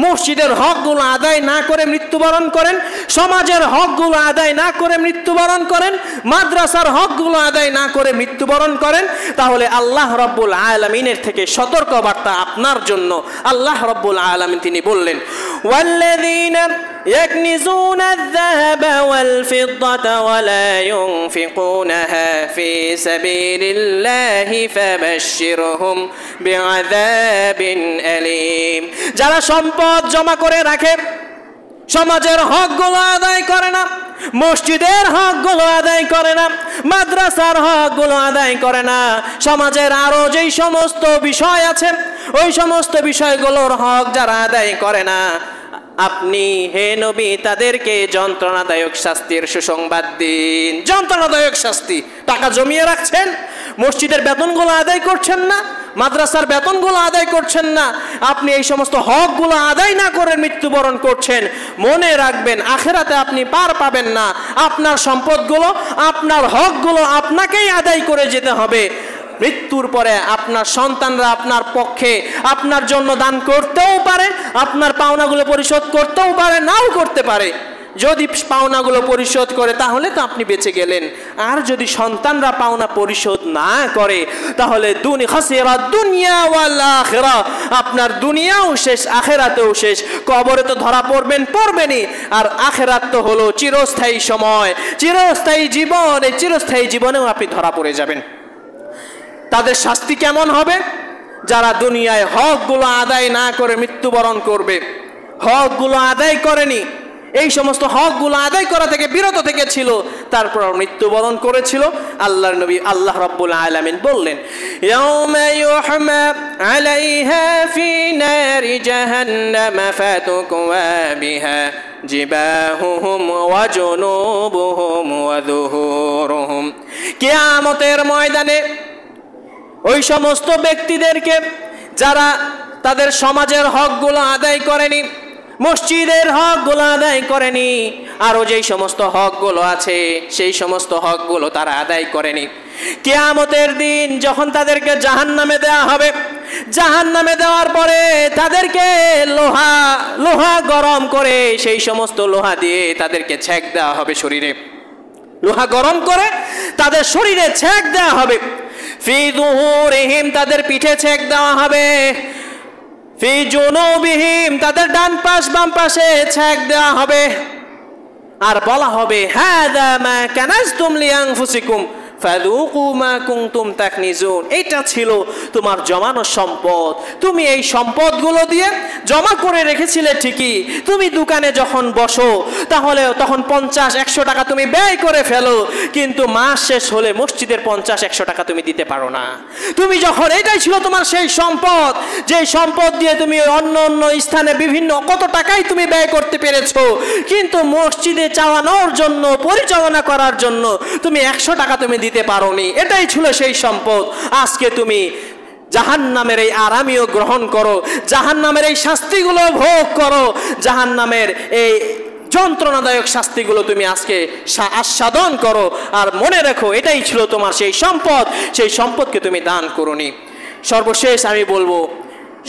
মসজিদের হকগুলো আদায় না করে মৃত্যুবরণ করেন, সমাজের হকগুলো আদায় না করে মৃত্যুবরণ করেন, মাদ্রাসার হকগুলো আদায় না করে মৃত্যুবরণ করেন, তাহলে আল্লাহ রাব্বুল আলামিনের থেকে সতর্ক বার্তা আপনার জন্য। আল্লাহ রাব্বুল আলামিন তিনি বললেন, ওয়াল্লাযীনা ইয়াকনিজুনা আয-যাহাবা ওয়াল ফিদ্দাতা ওয়া লা ইউনফিকুনাহা ফি সাবিলিল্লাহি ফাবাশশিরহুম বিআযাবিন আলীম। যারা সম্পদ জমা করে রাখে, সমাজের হকগুলো আদায় করে না, মসজিদের হকগুলো আদায় করে না, মাদ্রাসার হকগুলো আদায় করে না, সমাজের আরো যেই সমস্ত বিষয় আছে ওই সমস্ত বিষয়গুলোর হক যারা আদায় করে না, আপনি হে নবী তাদেরকে যন্ত্রণাদায়ক শাস্তির সুসংবাদ দিন। যন্ত্রণাদায়ক শাস্তি। টাকা জমিয়ে রাখছেন, মসজিদের বেতনগুলো আদায় করছেন না, মাদ্রাসার বেতনগুলো আদায় করছেন না, আপনি এই সমস্ত হকগুলো আদায় না করে মৃত্যুবরণ করছেন, মনে রাখবেন আখিরাতে আপনি পার পাবেন না। আপনার সম্পদগুলো, আপনার হকগুলো আপনাকেই আদায় করে যেতে হবে। মৃত্যুর পরে আপনার সন্তানরা আপনার পক্ষে আপনার জন্য দান করতেও পারে, আপনার পাওনাগুলো পরিশোধ করতেও পারে, নাও করতে পারে। যদি পাওনাগুলো পরিশোধ করে তাহলে তো আপনি বেঁচে গেলেন, আর যদি সন্তানরা পাওনা পরিশোধ না করে তাহলে খাসিরা দুনিয়া ওয়াল আখিরা, আপনার দুনিয়াও শেষ, আখিরাতেও শেষ। কবরে তো ধরা পড়বেনই, আর আখিরাত তো হলো চিরস্থায়ী সময়, চিরস্থায়ী জীবন। এই চিরস্থায়ী জীবনেও আপনি ধরা পড়ে যাবেন। তাদের শাস্তি কেমন হবে? যারা দুনিয়ায় হকগুলো আদায় না করে মৃত্যুবরণ করবে, হকগুলো আদায় করেনি, এই সমস্ত হকগুলো আদায় করা থেকে বিরত থেকে ছিল, তারপর মৃত্যুবরণ করেছিল। আল্লাহর নবী আল্লাহ রাব্বুল আলামিন বললেন, ইয়াউমা ইউহমা আলাইহা ফি নারি জাহান্নাম ফাতুকওয়া বিহা জিবাহুহুম ওয়া জুনুবুহুম ওয়া যুহুরুহুম। কিয়ামতের ময়দানে ওই সমস্ত ব্যক্তিদেরকে যারা তাদের সমাজের হকগুলো আদায় করেনি, মসজিদের হকগুলো আদায় করেনি, আরও যেই সমস্ত হকগুলো আছে সেই সমস্ত হকগুলো তারা আদায় করেনি, কিয়ামতের দিন যখন তাদেরকে জাহান্নামে দেওয়া হবে, জাহান্নামে দেওয়ার পরে তাদেরকে লোহা গরম করে সেই সমস্ত লোহা দিয়ে তাদেরকে ছেক দেওয়া হবে শরীরে, লোহা গরম করে তাদের শরীরে ছেক দেওয়া হবে। ফি যুহুরিহিম, তাদের পিঠে ছেক দেওয়া হবে। ফি জুনুবিহিম, তাদের ডান পাশ বাম পাশে ছেক দেওয়া হবে। আর বলা হবে, হাযা মা কানাজতুম লিআনফুসিকুম ফাযুকু মা কুনতুম তাকনিজুন। এটা ছিল তোমার জমানো সম্পদ, তুমি এই সম্পদগুলো দিয়ে জমা করে রেখেছিলে ঠিকই, তুমি দোকানে যখন বসো তাহলে তখন 50-100 টাকা তুমি ব্যয় করে ফেলো, কিন্তু মাস শেষ হলে মসজিদের 50-100 টাকা তুমি দিতে পারো না। তুমি যখন, এটাই ছিল তোমার সেই সম্পদ, যে সম্পদ দিয়ে তুমি অন্য অন্য স্থানে বিভিন্ন কত টাকাই তুমি ব্যয় করতে পেরেছো, কিন্তু মসজিদে চালানোর জন্য, পরিচালনা করার জন্য তুমি 100 টাকা তুমি দিতে পারোনি। এটাই ছিল সেই সম্পদ। আজকে তুমি জাহান্নামের এই আরামিও গ্রহণ করো, জাহান্নামের এই শাস্তিগুলো ভোগ করো, জাহান্নামের এই যন্ত্রণাদায়ক শাস্তিগুলো তুমি আজকে আস্বাদন করো। আর মনে রেখো, এটাই ছিল তোমার সেই সম্পদ, সেই সম্পদকে তুমি দান করোনি। সর্বশেষ আমি বলবো,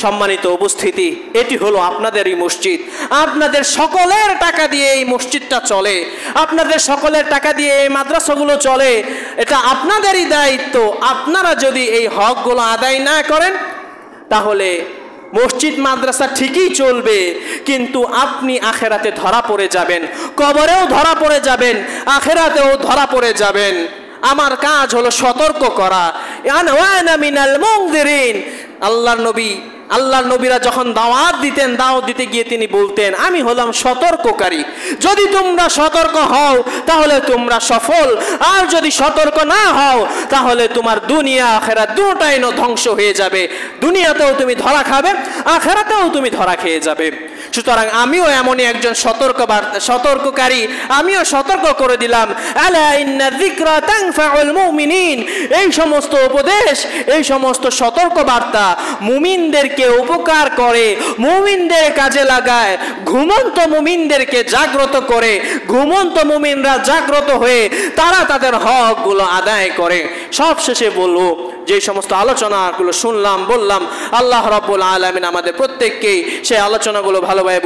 সম্মানিত উপস্থিতি, এটি হলো আপনাদের এই মসজিদ, আপনাদের সকলের টাকা দিয়ে এই মসজিদটা চলে, আপনাদের সকলের টাকা দিয়ে এই মাদ্রাসাগুলো চলে, এটা আপনাদেরই দায়িত্ব। আপনারা যদি এই হকগুলো আদায় না করেন তাহলে মসজিদ মাদ্রাসা ঠিকই চলবে, কিন্তু আপনি আখেরাতে ধরা পড়ে যাবেন, কবরেও ধরা পড়ে যাবেন, আখেরাতেও ধরা পড়ে যাবেন। আমার কাজ হলো সতর্ক করা। আনা মিনাল মুনযিরিন। আল্লাহর নবীরা যখন দাওয়াত দিতেন, দাওয়াত দিতে গিয়ে তিনি বলতেন, আমি হলাম সতর্ককারী। যদি তোমরা সতর্ক হও তাহলে তোমরা সফল, আর যদি সতর্ক না হও তাহলে তোমার দুনিয়া আখিরাত দুটোটাই ধ্বংস হয়ে যাবে। দুনিয়াতেও তুমি ধরা খাবে, আখিরাতেও তুমি ধরা খেয়ে যাবে। সুতরাং আমিও এমনই একজন সতর্ককারী, আমিও সতর্ক করে দিলাম, আলা ইন্না যিকরা তানফাউল মুমিনিন। এই সমস্ত উপদেশ, এই সমস্ত সতর্ক বার্তা মুমিনদেরকে উপকার করে, মুমিনদের কাজে লাগায়, ঘুমন্ত মুমিনদেরকে জাগ্রত করে, ঘুমন্ত মুমিনরা জাগ্রত হয়ে তারা তাদের হকগুলো আদায় করে। সবশেষে বলবো, যে সমস্ত আলোচনাগুলো শুনলাম বললাম, আল্লাহ রাব্বুল আলামিন আমাদের প্রত্যেককেই সেই আলোচনাগুলো ভালোভাবে